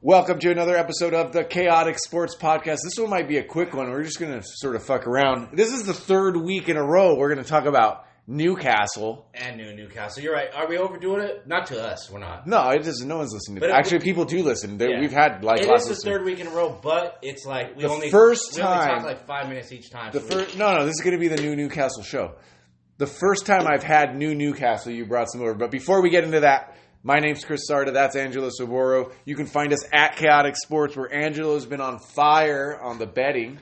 Welcome to another episode of the Chaotic Sports Podcast. This one might be a quick one. We're just going to sort of fuck around. This is the third week in a row we're going to talk about Newcastle. And Newcastle. You're right. Are we overdoing it? Not to us. We're not. No, it doesn't. No one's listening to it. Actually, people do listen. Yeah. We've had like it lots is of the third week in a row, but it's like we only only talk like 5 minutes each time. No, this is going to be the new Newcastle show. The first time I've had new Newcastle, you brought some over. But before we get into that, my name's Chris Sarda. That's Angelo Soboro. You can find us at Chaotic Sports, where Angelo's been on fire on the betting.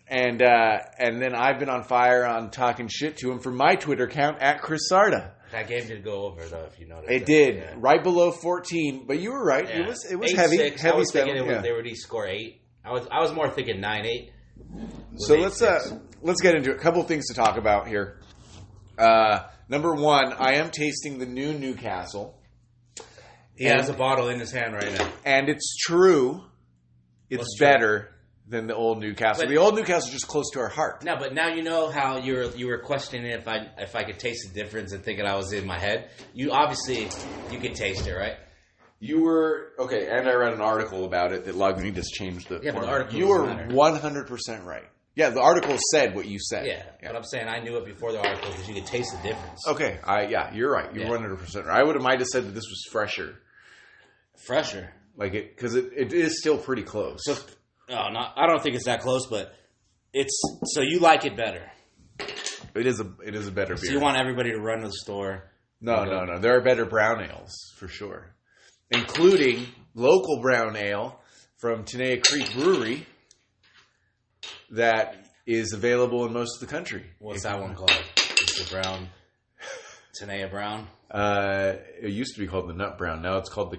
And then I've been on fire on talking shit to him from my Twitter account at Chris Sarda. That game did go over, though, if you noticed. It did. Yeah. Right below 14. But you were right. Yeah. It was heavy. 8-6. Heavy I was thinking they would score 8. I was more thinking 9-8. So let's get into it. A couple of things to talk about here. Number one, I am tasting the new Newcastle. He has a bottle in his hand right now. And it's true. It's better than the old Newcastle. The old Newcastle is just close to our heart. No, but now you know how you were questioning if I could taste the difference and thinking I was in my head. You could taste it, right? You were okay, and I read an article about it that Lagunitas changed the. Yeah, but the article. You were 100% right. Yeah, the article said what you said. Yeah, but I'm saying I knew it before the article because you could taste the difference. Okay, you're right. You're 100% right. I might have said that this was fresher. Fresher, because it is still pretty close. So, I don't think it's that close, but it's so you like it better. It is a better beer. So you want everybody to run to the store? No. There are better brown ales for sure, including local brown ale from Tenaya Creek Brewery that is available in most of the country. What's that one called? It's the brown Tenaya Brown. It used to be called the Nut Brown. Now it's called the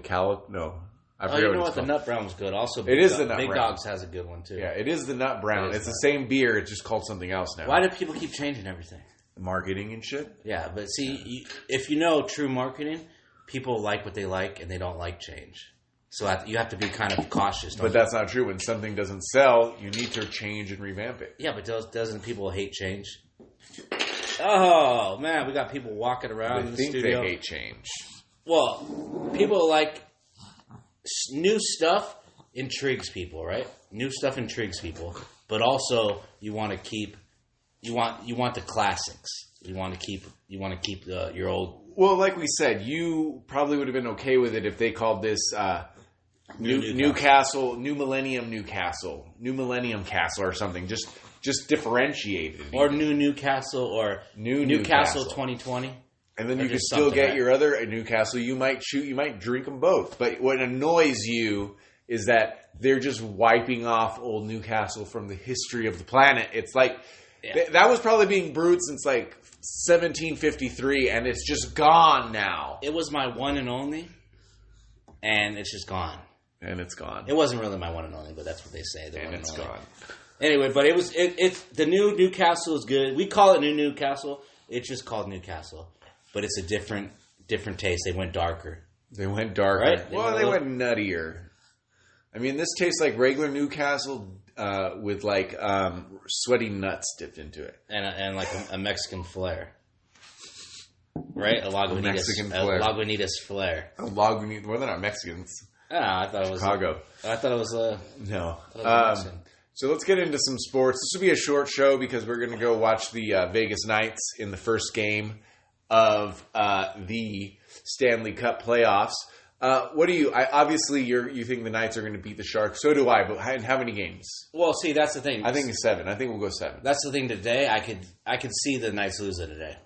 No, I forget you know what what? it's The called. Nut Brown was good. Also, it is the Nut Big Brown. Dogs has a good one too. Yeah, it is the Nut Brown. It's the same beer. It's just called something else now. Why do people keep changing everything? Marketing and shit. Yeah, but see, if you know true marketing, people like what they like and they don't like change. So you have to be kind of cautious. But that's not true. When something doesn't sell, you need to change and revamp it. Yeah, but doesn't people hate change? Oh, man, we got people walking around in the studio. They hate change. Well, people like new stuff intrigues people, right? New stuff intrigues people. But also you want to keep you want the classics. You want to keep your old. Well, like we said, you probably would have been okay with it if they called this Newcastle, New Millennium Newcastle, New Millennium Castle or something. Just differentiated. Or New Newcastle or New Newcastle 2020. And then you can still get your other Newcastle. You might drink them both. But what annoys you is that they're just wiping off old Newcastle from the history of the planet. It's like that was probably being brewed since like 1753, and it's just gone now. It was my one and only, and it's just gone. And it's gone. It wasn't really my one and only, but that's what they say. And it's gone. Anyway, but it's the new Newcastle is good. We call it New Newcastle. It's just called Newcastle, but it's a different taste. They went darker. Right? They went nuttier. I mean, this tastes like regular Newcastle with like sweaty nuts dipped into it, and like a Mexican flair. Right, a Lagunitas flair. Well, they're not Mexicans. I thought it was Chicago. I thought it was no. So let's get into some sports. This will be a short show because we're going to go watch the Vegas Knights in the first game of the Stanley Cup playoffs. What do you? Obviously, you think the Knights are going to beat the Sharks. So do I. But how many games? Well, see, that's the thing. I think it's 7. I think we'll go 7. That's the thing. Today, I could see the Knights lose it today.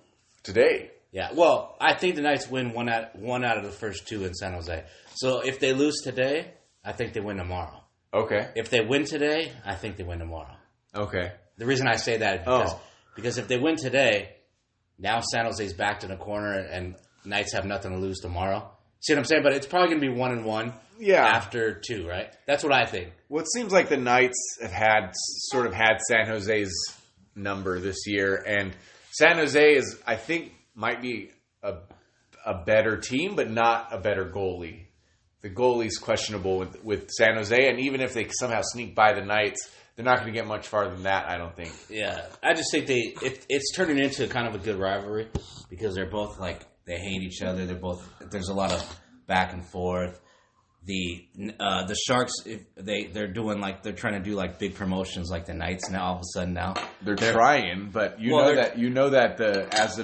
Today? Yeah. Well, I think the Knights win one out of the first 2 in San Jose. So if they lose today, I think they win tomorrow. Okay. If they win today, I think they win tomorrow. Okay. The reason I say that is because if they win today, now San Jose's backed in a corner and Knights have nothing to lose tomorrow. See what I'm saying? But it's probably going to be 1-1 after 2, right? That's what I think. Well, it seems like the Knights have had San Jose's number this year. And San Jose I think, might be a better team, but not a better goalie. The goalie's questionable with San Jose, and even if they somehow sneak by the Knights, they're not going to get much farther than that, I don't think. Yeah, I just think it's turning into kind of a good rivalry because they're both like they hate each other. There's a lot of back and forth. the Sharks, they're doing they're trying to do big promotions like the Knights now. All of a sudden now they're trying, but you know that as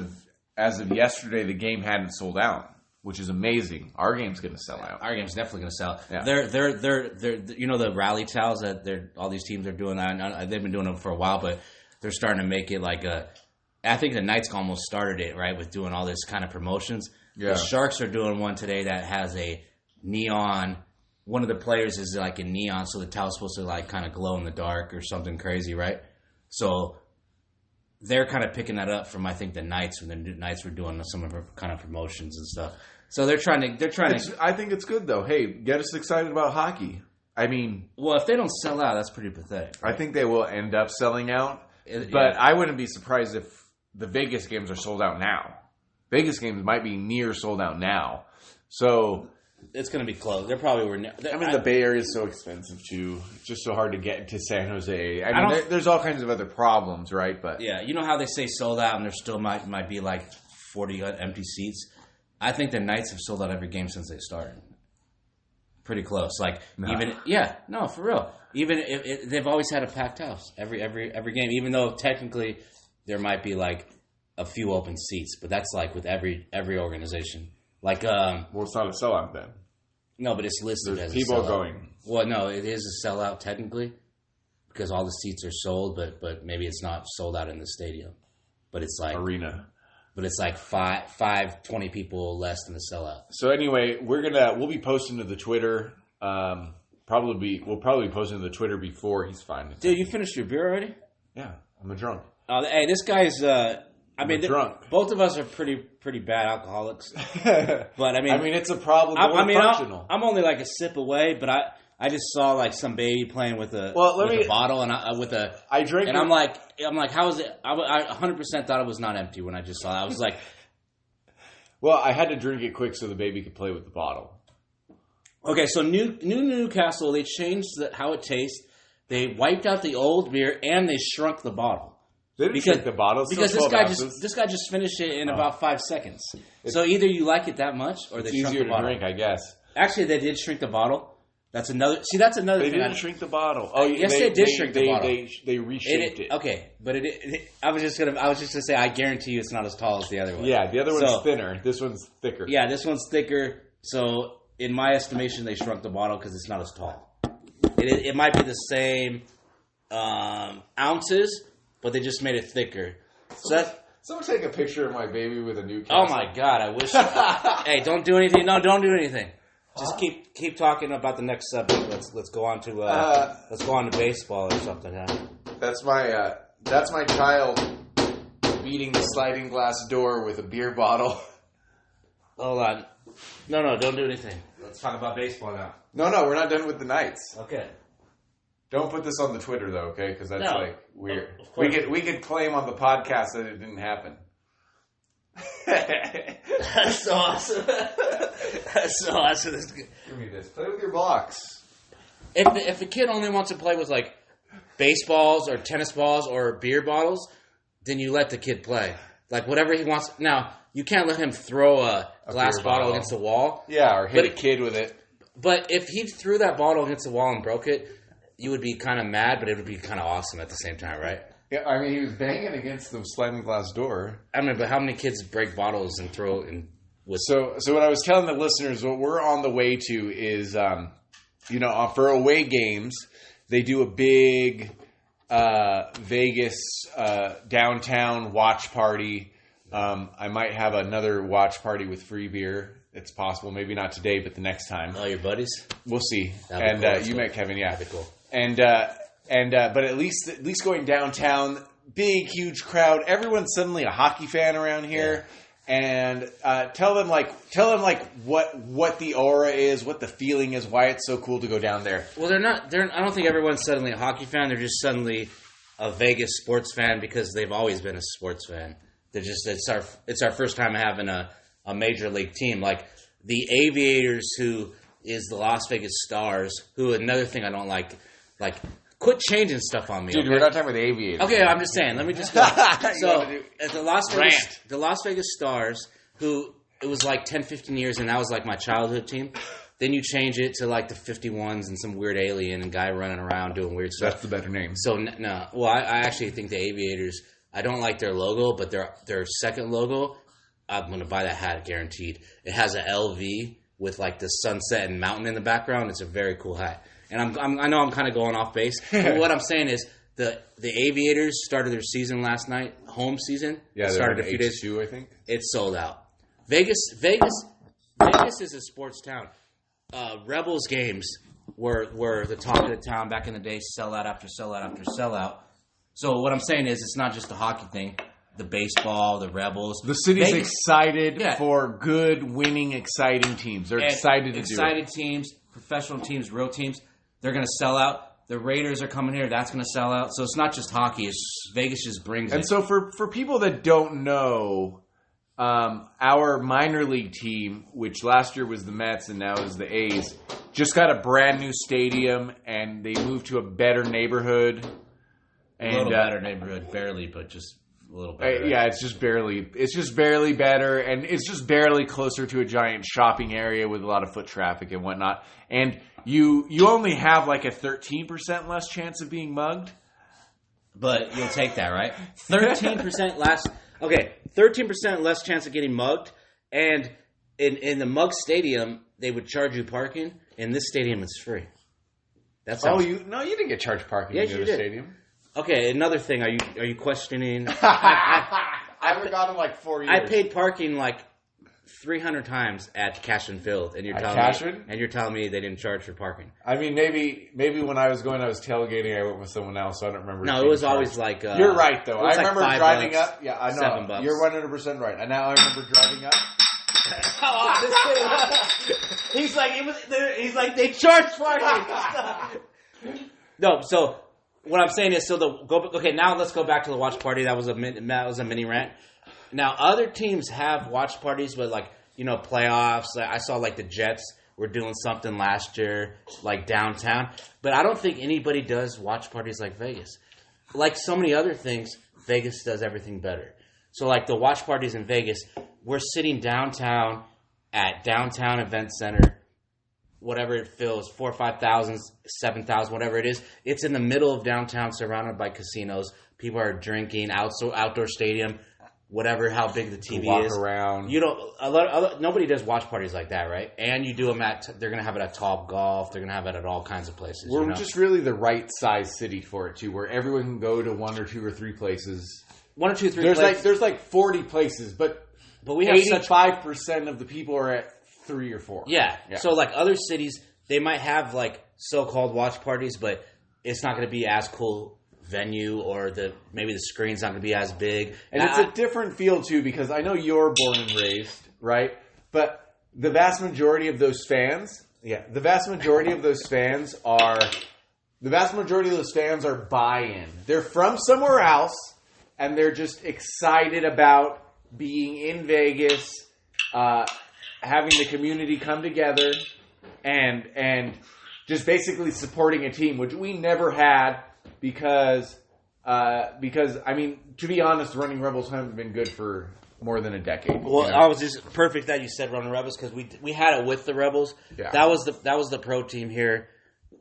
of yesterday the game hadn't sold out, which is amazing. Our game's going to sell out. Our game's definitely going to sell. Yeah. They're the rally towels that all these teams are doing. They've been doing them for a while, but they're starting to make it I think the Knights almost started it right with doing all this kind of promotions. Yeah. The Sharks are doing one today that has a neon. One of the players is in neon, so the towel's supposed to kind of glow in the dark or something crazy, right? So they're kind of picking that up from I think the Knights when the Knights were doing some of her kind of promotions and stuff. So they're trying to. I think it's good though. Hey, get us excited about hockey. I mean, well, if they don't sell out, that's pretty pathetic. Right? I think they will end up selling out, but I wouldn't be surprised if the Vegas games are sold out now. Vegas games might be near sold out now, so it's going to be close. They're probably were. The Bay Area is so expensive too. It's just so hard to get to San Jose. I mean, there's all kinds of other problems, right? But yeah, you know how they say sold out, and there still might be 40 empty seats. I think the Knights have sold out every game since they started. Pretty close. For real. Even if they've always had a packed house every game, even though technically there might be a few open seats, but that's with every organization. Well, it's not a sellout then. No, but it's listed There's as people a sellout. going. Well, no, it is a sellout technically because all the seats are sold, but maybe it's not sold out in the stadium. But it's arena. But it's 20 people less than the sellout. So anyway, we'll be posting to the Twitter. We'll probably be posting to the Twitter before he's fine. Dude, you finished your beer already? Yeah, I'm a drunk. Hey, this guy's. Drunk. Both of us are pretty bad alcoholics. But it's a problem. Functional. I'm only a sip away, but I just saw some baby playing with a bottle and I drank. And I'm like, how is it? I 100% thought it was not empty when I just saw it. I was like, well, I had to drink it quick so the baby could play with the bottle. Okay, so new Newcastle, they changed how it tastes. They wiped out the old beer and they shrunk the bottle. They didn't shrink the bottle because this guy just finished it in about 5 seconds. So either you like it that much or they shrunk the bottle. It's easier to drink, I guess. Actually, they did shrink the bottle. That's another. See, that's another thing. They didn't shrink the bottle. Oh, yes, they did shrink the bottle. They reshaped it. Okay, but I was just gonna say. I guarantee you, it's not as tall as the other one. Yeah, the other one's thinner. This one's thicker. Yeah, this one's thicker. So, in my estimation, they shrunk the bottle because it's not as tall. It might be the same ounces, but they just made it thicker. Someone take a picture of my baby with a Newcastle. Oh my God! I wish. Hey, don't do anything. No, don't do anything. Just keep talking about the next subject. Let's go on to baseball or something. Huh? That's my child beating the sliding glass door with a beer bottle. Hold on. No, don't do anything. Let's talk about baseball now. No, we're not done with the Knights. Okay. Don't put this on the Twitter though, okay? Because that's weird. We could claim on the podcast that it didn't happen. That's so awesome. That's so awesome. Give me this. Play with your blocks. If a kid only wants to play with baseballs or tennis balls or beer bottles, then you let the kid play. Whatever he wants. Now, you can't let him throw a glass bottle against the wall. Yeah, or hit a kid with it. But if he threw that bottle against the wall and broke it, you would be kind of mad, but it would be kind of awesome at the same time, right? Yeah, I mean, he was banging against the sliding glass door. I mean, but how many kids break bottles and throw in with... So what I was telling the listeners, what we're on the way to is, for away games, they do a big Vegas downtown watch party. I might have another watch party with free beer. It's possible. Maybe not today, but the next time. Oh, your buddies? We'll see. That'd be cool. You met Kevin, yeah. That'd be cool. But at least going downtown, big, huge crowd. Everyone's suddenly a hockey fan around here. Yeah. And tell them what the aura is, what the feeling is, why it's so cool to go down there. Well, I don't think everyone's suddenly a hockey fan. They're just suddenly a Vegas sports fan because they've always been a sports fan. It's our first time having a major league team. Like the Aviators, who is the Las Vegas Stars, who another thing I don't like quit changing stuff on me. Dude, okay? we're not talking about the Aviators. Okay, I'm just saying. Let me just go. So, at the Las Vegas Stars, who it was 10, 15 years, and that was my childhood team. Then you change it to like the 51s and some weird alien and guy running around doing weird stuff. That's the better name. So no, well, I actually think the Aviators. I don't like their logo, but their second logo, I'm gonna buy that hat guaranteed. It has a LV with like the sunset and mountain in the background. It's a very cool hat. And I know I'm kind of going off base, but what I'm saying is the Aviators started their season last night, home season. Yeah, started a few days. I think It's sold out. Vegas is a sports town. Rebels games were the talk of the town back in the day. Sellout after sellout after sellout. So what I'm saying is, it's not just the hockey thing. The baseball, the Rebels. The city's excited for good, winning, exciting teams. They're excited to do it. Excited teams, professional teams, real teams. They're going to sell out. The Raiders are coming here. That's going to sell out. So it's not just hockey. It's Vegas just brings it. And so for people that don't know, our minor league team, which last year was the Mets and now is the A's, just got a brand new stadium and they moved to a better neighborhood. A little better neighborhood, barely, but just a little better. Yeah, it's just barely better, and it's just barely closer to a giant shopping area with a lot of foot traffic and whatnot. And you only have like a 13% less chance of being mugged. But you'll take that, right? 13% less. Okay, 13% less chance of getting mugged. And in the Mug Stadium, they would charge you parking. In this stadium, it's free. That's you didn't get charged parking in the stadium. Okay, another thing. Are you questioning? I haven't gotten like 4 years. I paid parking like 300 times at Cash and Field, and you're telling me they didn't charge for parking. I mean, maybe when I was going, I was tailgating. I went with someone else, so I don't remember. No, it was always like. You're right, though. I remember driving up. Yeah, I know. $7. You're 100% right. And now I remember driving up. He's like they charged parking. No, so. What I'm saying is, now let's go back to the watch party. That was a mini rant. Now, other teams have watch parties, but playoffs. I saw like the Jets were doing something last year, like downtown. But I don't think anybody does watch parties like Vegas. Like so many other things, Vegas does everything better. So like the watch parties in Vegas, we're sitting downtown at Downtown Event Center. Whatever it fills, 4,000 or 5,000, 7,000, whatever it is. It's in the middle of downtown, surrounded by casinos. People are drinking, outdoor stadium, whatever, how big the TV walk is. Around. Nobody does watch parties like that, right? And you do them they're going to have it at Top Golf. They're going to have it at all kinds of places. We're just really the right size city for it, too, where everyone can go to 1 or 2 or 3 places. 1 or 2, 3 places. There's like 40 places, but we have 85% of the people are at 3 or 4. Yeah. So like other cities, they might have like so-called watch parties, but it's not going to be as cool venue, or maybe the screen's not going to be as big. And it's a different feel too, because I know you're born and raised, right? But the vast majority of those fans are buy-in. They're from somewhere else, and they're just excited about being in Vegas, having the community come together and just basically supporting a team, which we never had because I mean, to be honest, Running Rebels haven't been good for more than a decade. Well, I was just perfect that you said Running Rebels, because we had it with the Rebels. Yeah. That was the pro team here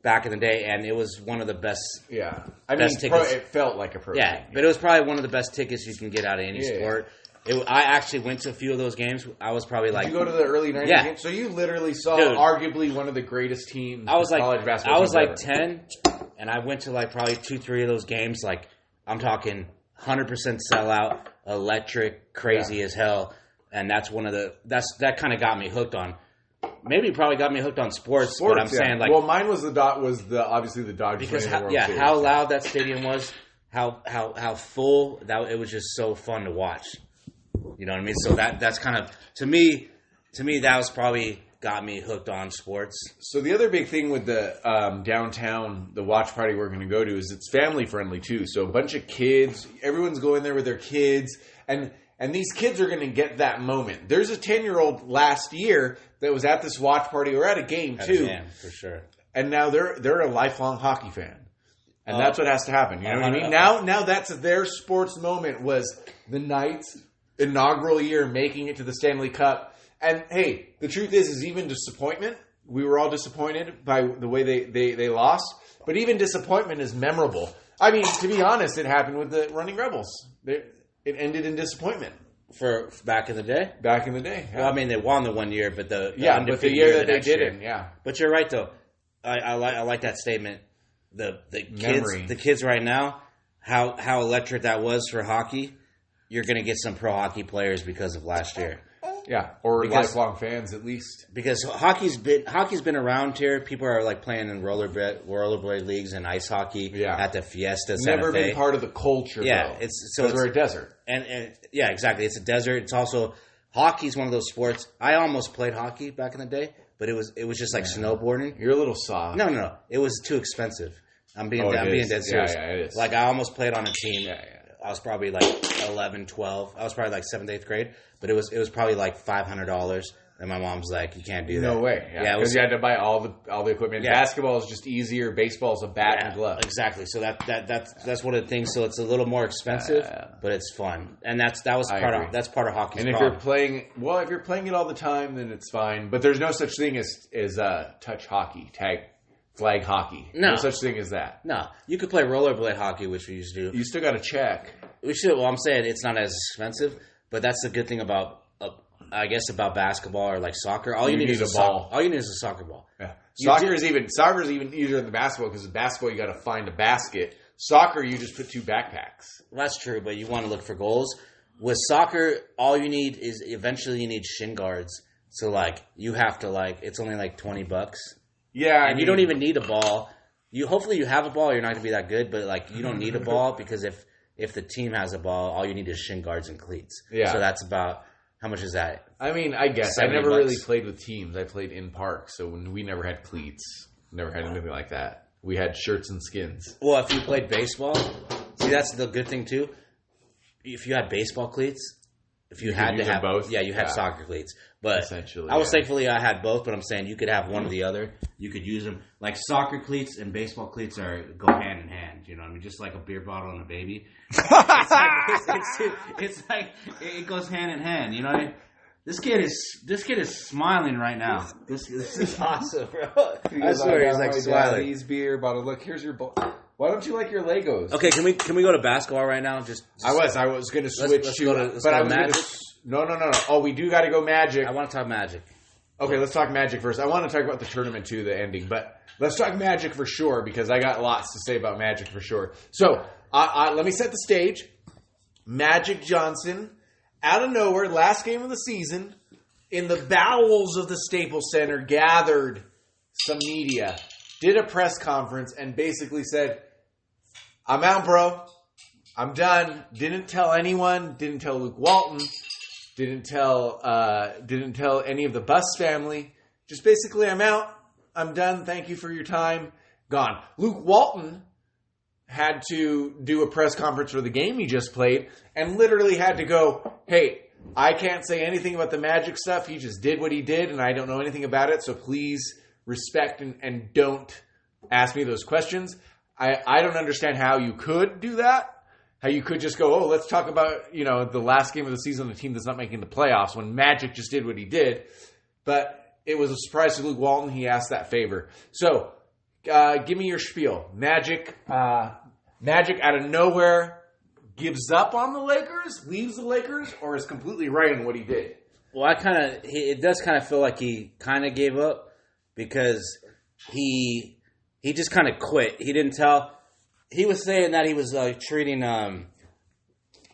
back in the day, and it was one of the best. Yeah, tickets. It felt like a pro. Yeah, team. But it was probably one of the best tickets you can get out of any sport. I actually went to a few of those games. I was probably like... Did you go to the early 90s games? So you literally saw arguably one of the greatest teams in college basketball. I was like 10, and I went to like probably 2-3 of those games. Like, I'm talking 100% sellout, electric, crazy as hell. And that's that kind of got me hooked on... Maybe probably got me hooked on sports, but I'm saying like... Well, mine was obviously the Dodgers. Because how loud that stadium was, how full, that it was just so fun to watch. You know what I mean? So that's kind of, to me, that was probably got me hooked on sports. So the other big thing with the downtown, the watch party we're going to go to, is it's family friendly too. So a bunch of kids, everyone's going there with their kids, and these kids are going to get that moment. There's a 10-year-old last year that was at this watch party or at a game too. Yeah, for sure. And now they're a lifelong hockey fan. And that's what has to happen. You know what I mean? Now that's their sports moment, was the Knights' inaugural year making it to the Stanley Cup. And hey, the truth is even disappointment, we were all disappointed by the way they lost. But even disappointment is memorable. I mean, to be honest, it happened with the Running Rebels. It ended in disappointment. For back in the day? Back in the day. Yeah. Well, I mean, they won the 1 year, but but the year that they didn't, yeah. But you're right, though. I like that statement. The kids right now, how electric that was for hockey. You're going to get some pro hockey players because of last year. Yeah, or lifelong fans at least. Because hockey's been around here. People are like playing in rollerblade leagues and ice hockey at the Fiesta. Never been part of the culture. Yeah, though, because we're a desert. And yeah, exactly. It's a desert. It's also hockey's one of those sports. I almost played hockey back in the day, but it was just like snowboarding. You're a little soft. No. It was too expensive. I'm being dead serious. Yeah, it is. Like I almost played on a team. Yeah. I was probably like 11, 12. I was probably like 7th, 8th grade. But it was probably like $500. And my mom's like, you can't do that. No way. Yeah, because you had to buy all the equipment. Yeah. Basketball is just easier. Baseball is a bat and glove. Exactly. So that's one of the things. So it's a little more expensive, but it's fun. And that's part of hockey's And if you're playing it all the time, then it's fine. But there's no such thing as touch hockey, flag hockey. No such thing as that. No. You could play rollerblade hockey, which we used to do. You still got to check. We should. Well, I'm saying it's not as expensive, but that's the good thing about, I guess, about basketball or like soccer. All you need is a ball. All you need is a soccer ball. Yeah. Soccer is even easier than the basketball because in basketball you got to find a basket. Soccer, you just put 2 backpacks. Well, that's true, but you want to look for goals. With soccer, all you need is eventually you need shin guards. So like you have to it's only like $20. Yeah, and you don't even need a ball. Hopefully you have a ball. You're not going to be that good, but like you don't need a ball because if the team has a ball, all you need is shin guards and cleats. Yeah. So that's about how much is that? I mean, I guess I never really played with teams. I played in parks, so we never had cleats, never had anything like that. We had shirts and skins. Well, if you played baseball, see that's the good thing too. If you had baseball cleats. If you had to have both, you had soccer cleats. But essentially, thankfully I had both. But I'm saying you could have one or the other. You could use them like soccer cleats and baseball cleats go hand in hand. You know what I mean? Just like a beer bottle and a baby. It's like it goes hand in hand. You know what I mean? This kid is smiling right now. This is awesome, bro. I swear he's like smiling. He's beer bottle. Look, here's your ball. Why don't you like your Legos? Okay, can we go to basketball right now? I was going to switch let's go to Magic. No. Oh, we do got to go Magic. I want to talk Magic. Okay, let's talk Magic first. I want to talk about the tournament too, the ending, but let's talk Magic for sure because I got lots to say about Magic for sure. So let me set the stage. Magic Johnson, out of nowhere, last game of the season, in the bowels of the Staples Center, gathered some media, did a press conference, and basically said, I'm out, bro. I'm done. Didn't tell anyone. Didn't tell Luke Walton. Didn't tell any of the Bus family. Just basically, I'm out. I'm done. Thank you for your time. Gone. Luke Walton had to do a press conference for the game he just played and literally had to go, hey, I can't say anything about the Magic stuff. He just did what he did, and I don't know anything about it, so please respect and don't ask me those questions. I don't understand how you could do that. How you could just go, let's talk about, the last game of the season, the team that's not making the playoffs when Magic just did what he did. But it was a surprise to Luke Walton. He asked that favor. So, give me your spiel. Magic out of nowhere gives up on the Lakers, leaves the Lakers, or is completely right in what he did? Well, it does kind of feel like he kind of gave up because he just kind of quit. He didn't tell. He was saying that he was treating, I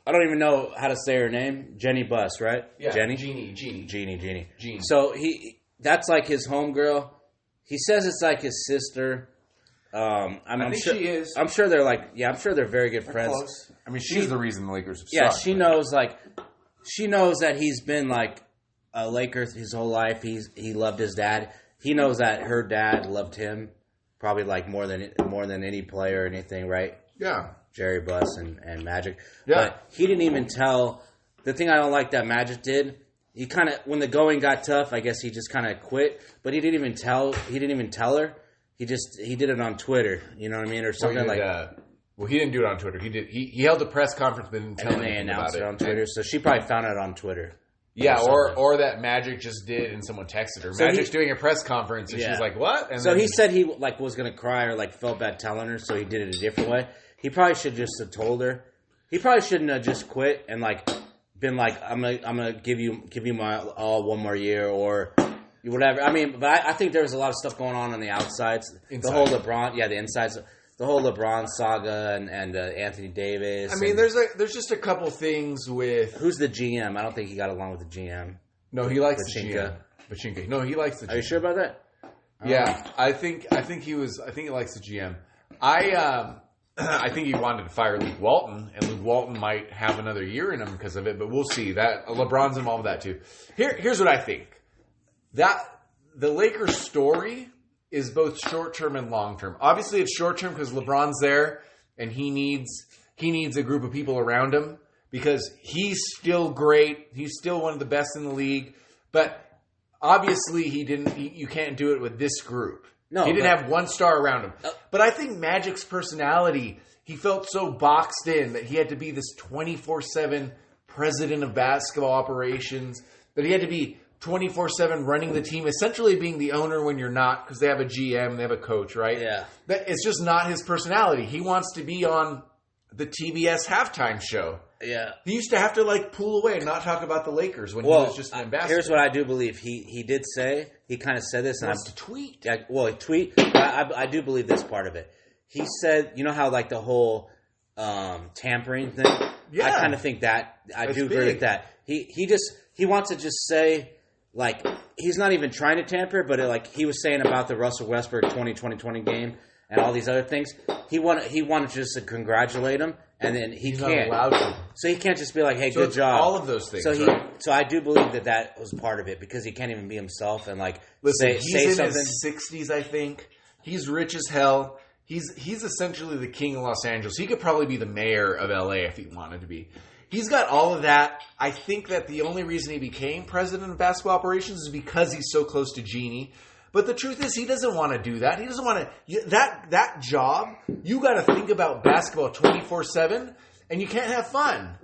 don't even know how to say her name. Jenny Buss, right? Yeah. Jenny? Jeannie. So that's like his homegirl. He says it's like his sister. I think she is. I'm sure they're I'm sure they're very good friends. Close. I mean, she's the reason the Lakers have sucked. She knows that he's been like a Laker his whole life. He loved his dad. He knows that her dad loved him. Probably like more than any player or anything, right? Yeah. Jerry Buss and Magic. Yeah. But he didn't even tell. The thing I don't like that Magic did, he kind of, when the going got tough, I guess he just kind of quit. But he didn't even tell her. He did it on Twitter. You know what I mean, or something Well, he didn't do it on Twitter. He did. He held a press conference, but didn't tell anything about it on Twitter. So she probably found it on Twitter. Yeah, or that Magic just did and someone texted her. So Magic's doing a press conference and she's like, what? And so he said he like was going to cry or like felt bad telling her, so he did it a different way. He probably should just have told her. He probably shouldn't have just quit and like been like, I'm gonna give you my all one more year or whatever. I mean, but I think there was a lot of stuff going on the outsides. Inside. The whole LeBron, the insides, the whole LeBron saga and Anthony Davis. I mean, there's just a couple things with who's the GM. I don't think he got along with the GM. No, he likes the GM. Pachinko. No, he likes the GM. Are you sure about that? Yeah, I think he likes the GM. I think he wanted to fire Luke Walton, and Luke Walton might have another year in him because of it, but we'll see. That LeBron's involved with that too. Here's what I think. That the Lakers story is both short-term and long-term. Obviously, it's short-term because LeBron's there, and he needs a group of people around him because he's still great. He's still one of the best in the league, but obviously you can't do it with this group. No, he didn't have one star around him. But I think Magic's personality, he felt so boxed in that he had to be this 24/7 president of basketball operations, that he had to be 24/7 running the team, essentially being the owner when you're not, because they have a GM, they have a coach, right? Yeah. That it's just not his personality. He wants to be on the TBS halftime show. Yeah. He used to have to like pull away and not talk about the Lakers when he was just an ambassador. Here's what I do believe. He did say, he kind of said this. He wants to tweet. Yeah, well, he tweet. But I do believe this part of it. He said, you know how like the whole tampering thing? Yeah. I kind of think that. I do agree with that. He wants to just say, like, he's not even trying to tamper, but like he was saying about the Russell Westbrook 2020 game and all these other things. He wanted just to congratulate him. And then he's can't. Not allowed to. So he can't just be like, "Hey, good job." All of those things. So I do believe that was part of it because he can't even be himself and like say something. His 60s, I think. He's rich as hell. He's essentially the king of Los Angeles. He could probably be the mayor of LA if he wanted to be. He's got all of that. I think that the only reason he became president of basketball operations is because he's so close to Jeannie. But the truth is, he doesn't want to do that. He doesn't want to that job. You got to think about basketball 24/7, and you can't have fun.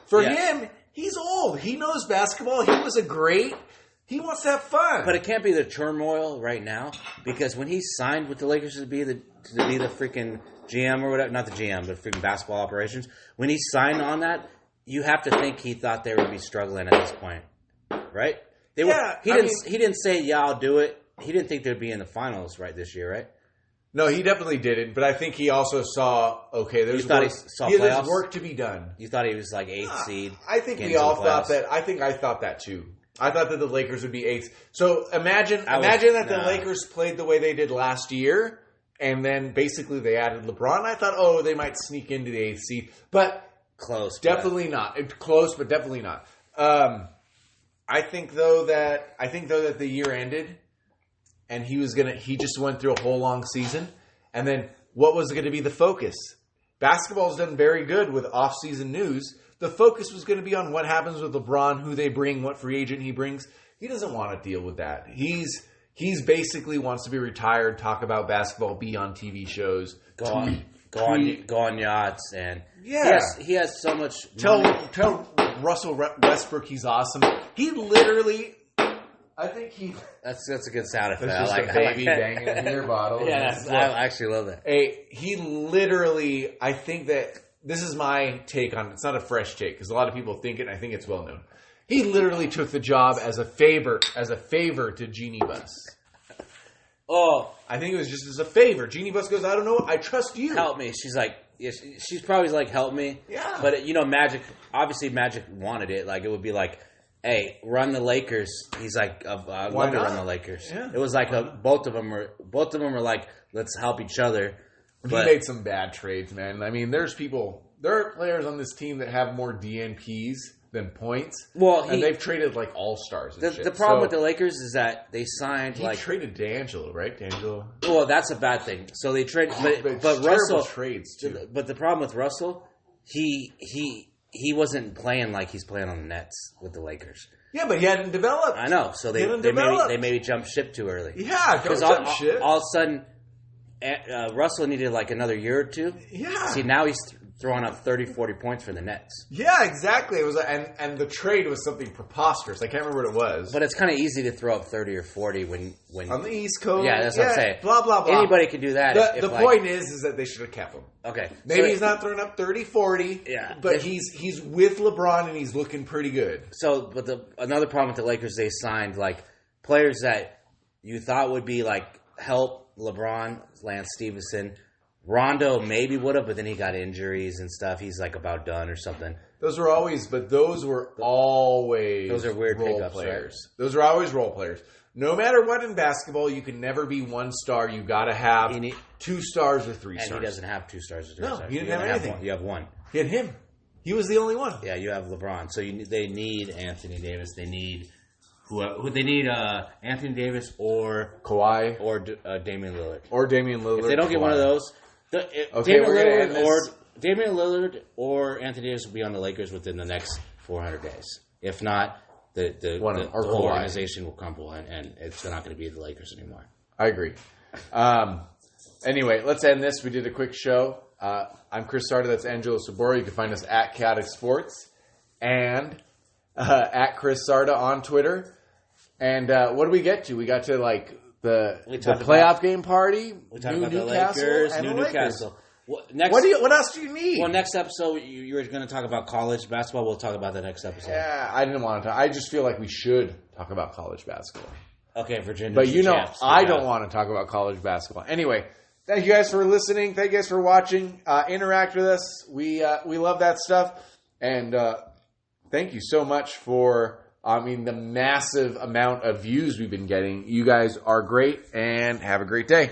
For him, he's old. He knows basketball. He was a great. He wants to have fun. But it can't be the turmoil right now because when he signed with the Lakers to be the freaking GM or whatever, not the GM, but freaking basketball operations. When he signed on that, you have to think he thought they would be struggling at this point, right? He didn't say, "Yeah, I'll do it." He didn't think they'd be in the finals this year, right? No, he definitely didn't. But I think he also saw, okay, there's work to be done. You thought he was like 8th seed? I think we all thought that. I think I thought that too. I thought that the Lakers would be 8th. So imagine that the Lakers played the way they did last year, and then basically they added LeBron. I thought, they might sneak into the 8th seed. But close. Definitely not. Close, but definitely not. I think though that the year ended. And he just went through a whole long season. And then what was going to be the focus? Basketball's done very good with off-season news. The focus was going to be on what happens with LeBron, who they bring, what free agent he brings. He doesn't want to deal with that. He's basically wants to be retired, talk about basketball, be on TV shows, go on yachts, and he has so much. Tell Russell Westbrook he's awesome. He literally. I think That's a good sound effect. That's just a baby banging a beer bottle. Yeah, I actually love that. He literally, I think that this is my take on it. It's not a fresh take because a lot of people think it, and I think it's well known. He literally took the job as a favor to Jeannie Buss. Oh, I think it was just as a favor. Jeannie Buss goes, I don't know, I trust you. Help me. She's like, she's probably like, help me. Yeah. But Magic wanted it. Like it would be like, hey, run the Lakers. He's like, I'd love to run the Lakers. Yeah. It was like both of them were like, let's help each other. But he made some bad trades, man. I mean, there are players on this team that have more DNPs than points. Well, and they've traded like all-stars and shit. The problem with the Lakers is that they signed he traded D'Angelo, right? Well, that's a bad thing. So they traded, but Russell trades too. But the problem with Russell, he wasn't playing like he's playing on the Nets with the Lakers. Yeah, but he hadn't developed. I know. So they maybe jumped ship too early. Yeah, don't jump ship. All of a sudden, Russell needed like another year or two. Yeah. See, now he's throwing up 30, 40 points for the Nets. Yeah, exactly. It was, and the trade was something preposterous. I can't remember what it was. But it's kind of easy to throw up 30 or 40 when on the East Coast. Yeah, that's what I'm saying. Blah blah blah. Anybody can do that. The point is that they should have kept him. Okay, Maybe he's not throwing up 30, 40. Yeah, but he's with LeBron and he's looking pretty good. So, but another problem with the Lakers, they signed like players that you thought would be like help LeBron, Lance Stevenson. Rondo maybe would have, but then he got injuries and stuff. He's like about done or something. Those were always Those are weird role pickups, players. Right? Those are always role players. No matter what in basketball, you can never be one star. You got to have 2 stars or 3 stars. And he doesn't have 2 stars or 3 stars. No, he didn't have anything. You have one. He had him. He was the only one. Yeah, you have LeBron. So they need Anthony Davis. They need who they need Anthony Davis or Kawhi or Damian Lillard. Or Damian Lillard. If they don't get one of those, Damian Lillard or Anthony Davis will be on the Lakers within the next 400 days. If not, the whole organization will crumble and it's not going to be the Lakers anymore. I agree. Anyway, let's end this. We did a quick show. I'm Chris Sarda. That's Angelo Saboro. You can find us at Chaotic Sports and at Chris Sarda on Twitter. And what did we get to? We got to like the playoff game party. We talked about the Lakers, and Newcastle. What else do you need? Well, next episode you were going to talk about college basketball. We'll talk about the next episode. Yeah, I didn't want to talk. I just feel like we should talk about college basketball. Okay, Virginia. But I don't want to talk about college basketball. Anyway, thank you guys for listening. Thank you guys for watching. Interact with us. We love that stuff. And thank you so much for the massive amount of views we've been getting. You guys are great and have a great day.